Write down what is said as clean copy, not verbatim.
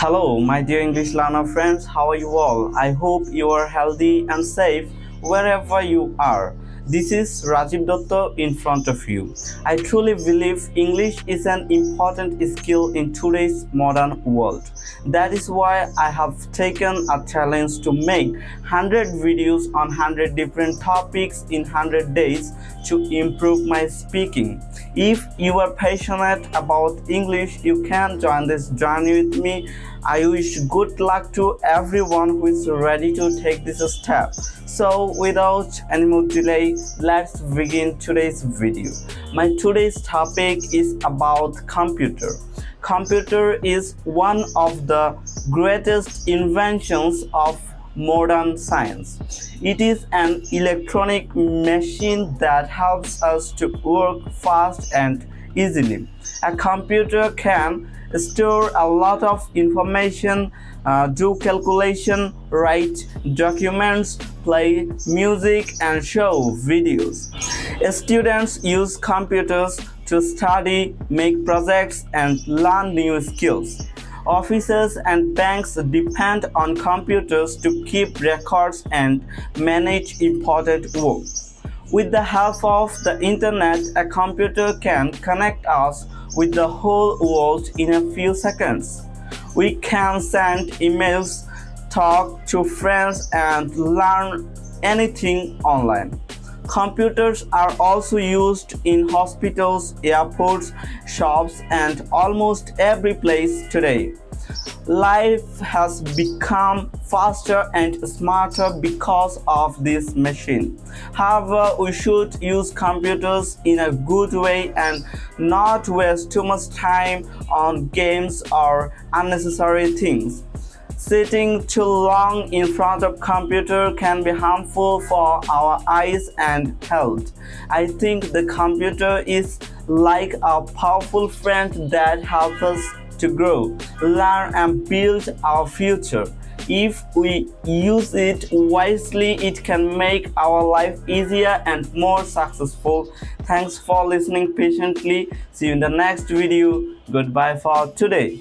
Hello, my dear English learner friends. How are you all? I hope you are healthy and safe wherever you are. This is Rajib Datta in front of you. I truly believe English is an important skill in today's modern world. That is why I have taken a challenge to make 100 videos on 100 different topics in 100 days to improve my speaking. If you are passionate about English, you can join this journey with me. I wish good luck to everyone who is ready to take this step. So without any more delay, let's begin today's video. My today's topic is about computer. Computer is one of the greatest inventions of modern science. It is an electronic machine that helps us to work fast and easily. A computer can store a lot of information, do calculation, write documents, play music, and show videos. Students use computers to study, make projects, and learn new skills. Offices and banks depend on computers to keep records and manage important work. With the help of the internet, a computer can connect us with the whole world in a few seconds. We can send emails, talk to friends, and learn anything online. Computers are also used in hospitals, airports, shops, and almost every place today. Life has become faster and smarter because of this machine. However, we should use computers in a good way and not waste too much time on games or unnecessary things. Sitting too long in front of computer can be harmful for our eyes and health. I think the computer is like a powerful friend that helps us to grow, learn, and build our future. If we use it wisely, it can make our life easier and more successful. Thanks for listening patiently. See you in the next video. Goodbye for today.